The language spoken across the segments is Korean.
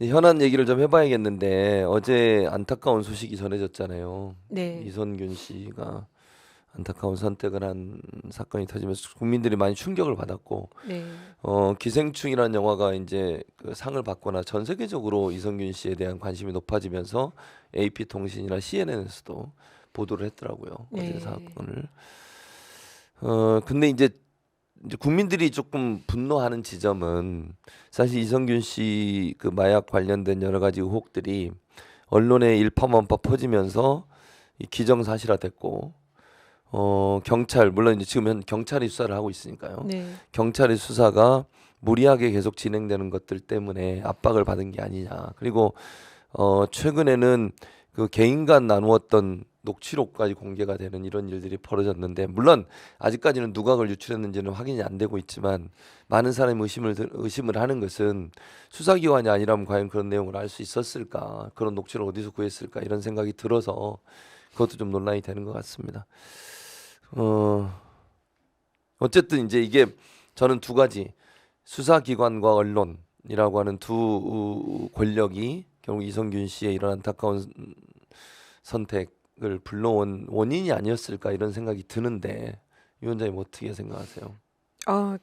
현안 얘기를 좀 해봐야겠는데 어제 안타까운 소식이 전해졌잖아요. 네, 이선균 씨가 안타까운 선택을 한 사건이 터지면서 국민들이 많이 충격을 받았고 네, 기생충이라는 영화가 이제 그 상을 받거나 전 세계적으로 이선균 씨에 대한 관심이 높아지면서 AP통신이나 CNN에서도 보도를 했더라고요. 어제 네, 사건을. 근데 이제 국민들이 조금 분노하는 지점은 사실 이성균 씨 그 마약 관련된 여러 가지 의혹들이 언론에 일파만파 퍼지면서 이 기정사실화됐고 경찰 물론 이제 지금 현 경찰이 수사를 하고 있으니까요. 네, 경찰의 수사가 무리하게 계속 진행되는 것들 때문에 압박을 받은 게 아니냐. 그리고 최근에는 그 개인 간 나누었던 녹취록까지 공개가 되는 이런 일들이 벌어졌는데 물론 아직까지는 누가 그걸 유출했는지는 확인이 안 되고 있지만 많은 사람이 의심을 하는 것은 수사기관이 아니라면 과연 그런 내용을 알 수 있었을까 그런 녹취록을 어디서 구했을까 이런 생각이 들어서 그것도 좀 논란이 되는 것 같습니다. 어, 어쨌든 이제 이게 저는 두 가지 수사기관과 언론이라고 하는 두 권력이 결국 이성균 씨의 이런 안타까운 선택을 불러온 원인이 아니었을까 이런 생각이 드는데 위원장님 어떻게 생각하세요?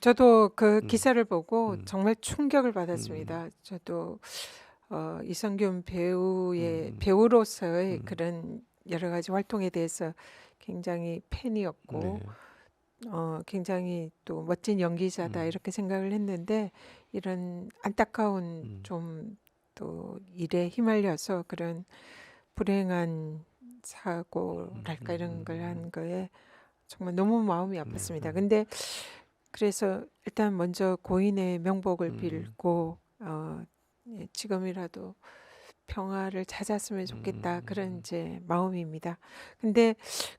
저도 그 음, 기사를 보고 음, 정말 충격을 음, 받았습니다. 저도 이성균 배우의 음, 배우로서의 음, 그런 여러 가지 활동에 대해서 굉장히 팬이었고, 네, 굉장히 또 멋진 연기자다 음, 이렇게 생각을 했는데 이런 안타까운 음, 좀 또 일에 휘말려서 그런 불행한 사고랄까 이런 걸 한 거에 정말 너무 마음이 네, 아팠습니다. 근데 그래서 일단 먼저 고인의 명복을 음, 빌고 예, 지금이라도 평화를 찾았으면 좋겠다 그런 음, 이제 마음입니다. 근데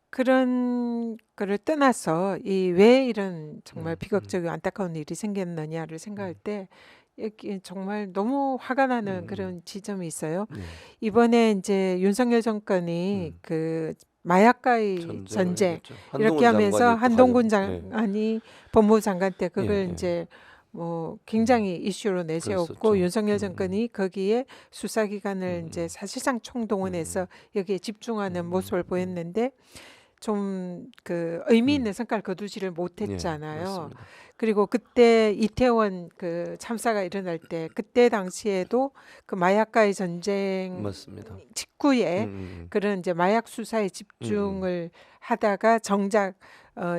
그런 거를 떠나서 이 왜 이런 정말 음, 음, 비극적이고 안타까운 일이 생겼느냐를 생각할 음, 때 이게 정말 너무 화가 나는 음, 그런 지점이 있어요. 네, 이번에 이제 윤석열 정권이 음, 그 마약과의 전쟁을 전쟁 해줬죠. 이렇게 한동훈 하면서 장관이 또 가져, 한동훈 예, 장관이 법무부 장관 때 예, 그걸 예, 이제 뭐 음, 굉장히 이슈로 내세웠고 그랬었죠. 윤석열 정권이 거기에 수사기관을 이제 음, 사실상 음, 총동원해서 여기에 집중하는 음, 모습을 음, 보였는데 좀 그 의미 음, 있는 성과를 거두지를 예, 못했잖아요. 맞습니다. 그리고 그때 이태원 그 참사가 일어날 때 그때 당시에도 그 마약과의 전쟁 맞습니다. 직후에 음, 그런 이제 마약 수사에 음, 음, 집중을 하다가 정작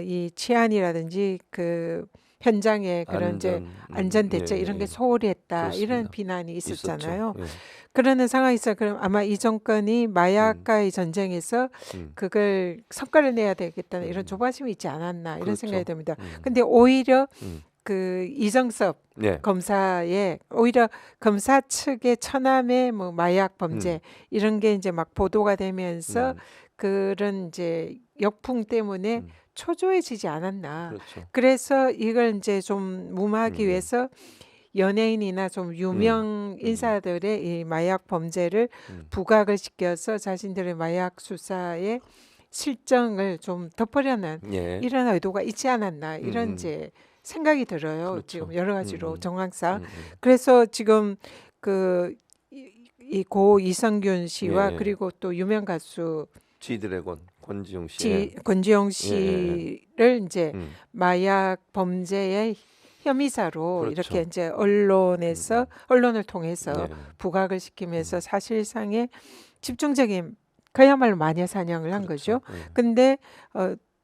이 치안이라든지 그 현장의 그런 이제 안전, 안전 예, 대책 이런 게 예, 소홀히 했다 이런 그렇습니다. 비난이 있었죠. 있었잖아요. 예, 그러는 상황에서 그럼 아마 이 정권이 음, 마약과의 전쟁에서 음, 그걸 성과를 내야 되겠다는 이런 음, 조바심이 있지 않았나 이런 생각이 그렇죠. 듭니다. 음, 근데 오히려 음, 그 이정섭 예, 검사의 오히려 검사 측의 처남의 뭐 마약 음, 범죄 이런 게 이제 막 보도가 되면서 음, 그런 이제 역풍 때문에 음, 초조해지지 않았나. 그렇죠. 그래서 이걸 이제 좀 무마하기 음, 위해서 연예인이나 좀 음, 유명 음, 인사들의 이 마약 범죄를 음, 부각을 시켜서 자신들의 마약 수사의 실정을 좀 덮으려는 예, 이런 의도가 있지 않았나 이런 음, 이제 생각이 들어요. 지금 그렇죠. 여러 음, 가지로 음, 정황상. 음, 그래서 지금 그 이 고 이성균 씨와 예, 그리고 또 유명 가수 G드래곤 권지용 씨, 예, 권지영 예, 예, 예. 씨를 이제 음, 마약 범죄의 혐의자로 이렇게 그렇죠. 이제 음, 언론을 통해서 예, 부각을 시키면서 음, 사실상의 집중적인 그야말로 마녀 사냥을 한 그렇죠. 거죠. 예, 근데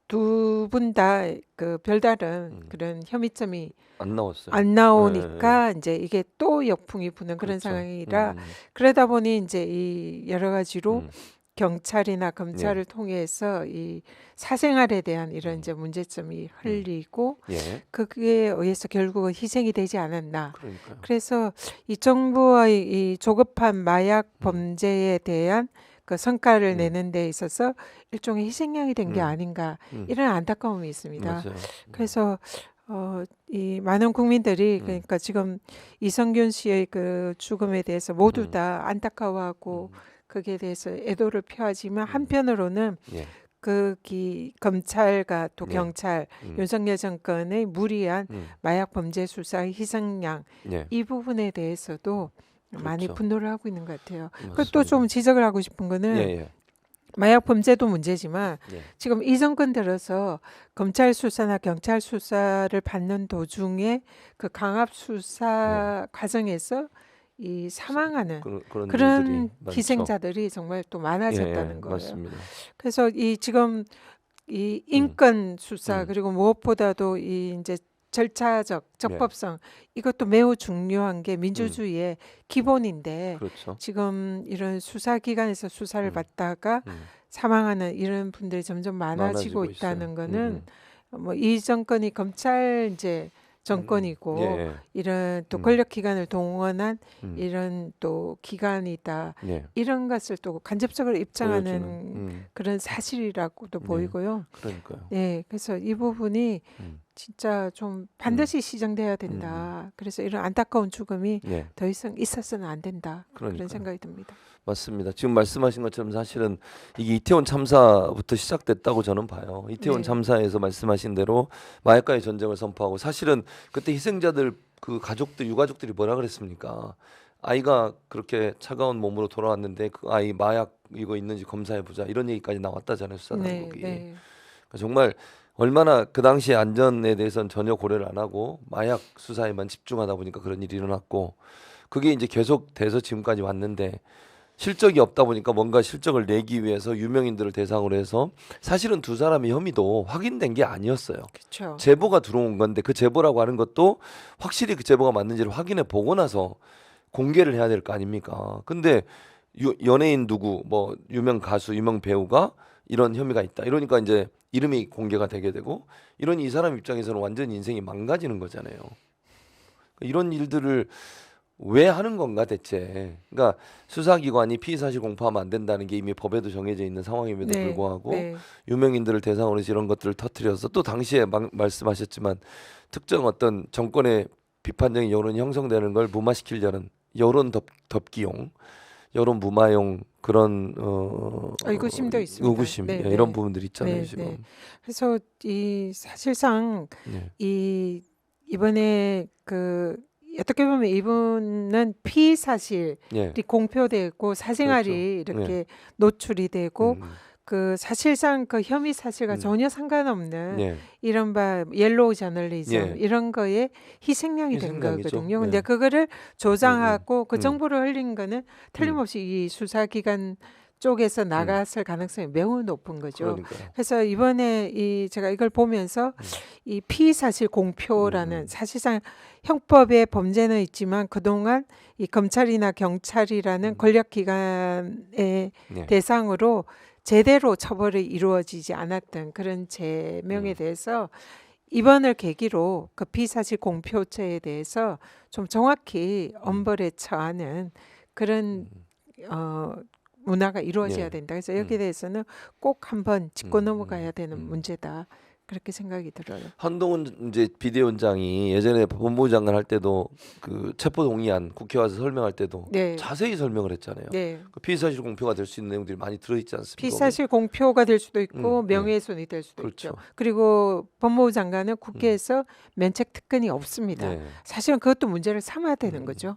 두 분 다 그 별다른 음, 그런 혐의점이 안 나왔어요. 안 예, 예, 예. 나오니까 이제 이게 또 역풍이 부는 그런 그렇죠. 상황이라 그러다 보니 이제 이 여러 가지로 음, 경찰이나 예, 검찰을 통해서 이 사생활에 대한 이런 음, 이제 문제점이 음, 흘리고 예, 그에 의해서 결국은 희생이 되지 않았나. 그러니까요. 그래서 이 정부의 이 조급한 마약 음, 범죄에 대한 그 성과를 음, 내는 데 있어서 일종의 희생양이 된 게 음, 아닌가 음, 이런 안타까움이 있습니다. 맞아요. 그래서 이 많은 국민들이 음, 그러니까 지금 이성균 씨의 그 죽음에 대해서 모두 음, 다 안타까워하고 음, 거기에 대해서 애도를 표하지만 음, 한편으로는 예, 검찰과 또 예, 경찰 음, 윤석열 정권의 무리한 음, 마약 범죄 수사의 희생양 예, 이 부분에 대해서도 많이 그렇죠. 분노를 하고 있는 것 같아요. 그리고 또 맞습니다. 좀 지적을 하고 싶은 거는 예, 마약 범죄도 문제지만 예. 지금 이 정권 들어서 검찰 수사나 경찰 수사를 받는 도중에 그 강압 예. 수사 과정에서 이 사망하는 그런 그런 일들이 많죠. 희생자들이 정말 또 예, 많아졌다는 거예요. 맞습니다. 그래서 이 지금 이 음, 인권 수사 음, 그리고 무엇보다도 이 이제 절차적 예, 적법성 이것도 매우 중요한 게 음, 민주주의의 기본인데 그렇죠. 지금 이런 수사기관에서 수사를 음, 받다가 음, 사망하는 이런 분들이 점점 많아지고 많아지고 있어요. 있다는 거는 뭐 이 정권이 검찰 이제 예, 정권이고 예, 이런 또 음, 권력기관을 동원한 음, 이런 또 기관이다. 예, 이런 것을 또 간접적으로 보여주는, 입증하는 그런 사실이라고도 예, 보이고요. 그러니까요. 네, 그래서 이 부분이 음, 진짜 좀 음, 반드시 시정돼야 음, 된다. 그래서 이런 안타까운 죽음이 예, 더 이상 있어서는 안 된다. 그런 그러니까요. 생각이 듭니다. 맞습니다. 지금 말씀하신 것처럼 사실은 이게 이태원 참사부터 시작됐다고 저는 봐요. 이태원 네, 참사에서 말씀하신 대로 마약과의 전쟁을 선포하고 사실은 그때 희생자들 그 가족들 유가족들이 뭐라 그랬습니까? 아이가 그렇게 차가운 몸으로 돌아왔는데 그 아이 마약 이거 있는지 검사해 보자 이런 얘기까지 나왔다잖아요 수사 네, 당국이. 네, 그러니까 정말 얼마나 그 당시 안전에 대해서는 전혀 고려를 안 하고 마약 수사에만 집중하다 보니까 그런 일이 일어났고 그게 이제 계속 돼서 지금까지 왔는데 실적이 없다 보니까 뭔가 실적을 내기 위해서 유명인들을 대상으로 해서 사실은 두 사람의 혐의도 확인된 게 아니었어요. 그렇죠. 제보가 들어온 건데 그 제보라고 하는 것도 확실히 그 제보가 맞는지를 확인해 보고 나서 공개를 해야 될 거 아닙니까? 근데 연예인 누구 뭐 유명 가수, 유명 배우가 이런 혐의가 있다. 이러니까 이제 이름이 공개가 되게 되고 이런 이 사람 입장에서는 완전 인생이 망가지는 거잖아요. 이런 일들을 왜 하는 건가 대체? 그러니까 수사기관이 피의사실 공포하면 안 된다는 게 이미 법에도 정해져 있는 상황임에도 네, 불구하고 네, 유명인들을 대상으로 해서 이런 것들을 터뜨려서 또 당시에 말씀하셨지만 특정 어떤 정권의 비판적인 여론이 형성되는 걸 무마시키려는 여론 덮기용, 여론 무마용 그런 의구심도 있습니다. 의구심 네, 예, 이런 네, 부분들이 있잖아요 네, 지금. 네. 그래서 이 사실상 예, 이 이번에 그 어떻게 보면 이분은 피의 사실이 예, 공표되고 그렇죠. 사생활이 예, 이렇게 노출이 되고 음, 그 사실상 그 혐의 사실과 음, 전혀 상관없는 예, 이른바 옐로우 저널리즘 예, 이런 거에 희생양이 된 희생양이죠. 거거든요. 근데 예, 그거를 조장하고 그 음, 정보를 흘린 거는 틀림없이 이 수사기관 쪽에서 음, 나갔을 가능성이 매우 높은 거죠. 그러니까요. 그래서 이번에 이 제가 이걸 보면서 음, 이 피의사실 공표라는 음, 사실상 형법의 범죄는 있지만 그동안 이 검찰이나 경찰이라는 음, 권력기관의 예, 대상으로 제대로 처벌이 이루어지지 않았던 그런 제명에 음, 대해서 이번을 계기로 그 피의사실 공표죄에 대해서 좀 정확히 엄벌에 처하는 그런 음, 어, 문화가 이루어져야 예, 된다. 그래서 여기에 음, 대해서는 꼭 한번 짚고 넘어가야 되는 음. 문제다. 그렇게 생각이 들어요. 한동훈 이제 비대위원장이 예전에 법무부 장관 할 때도 그 체포 동의안 국회 와서 설명할 때도 네, 자세히 설명을 했잖아요. 네. 그 피의사실 공표가 될 수 있는 내용들이 많이 들어있지 않습니까? 거기? 피사실 공표가 될 수도 있고 예, 명예훼손이 될 수도 있죠. 그렇죠. 그리고 법무부 장관은 음, 국회에서 면책 특권이 없습니다. 네. 사실은 그것도 문제를 삼아야 되는 음, 거죠.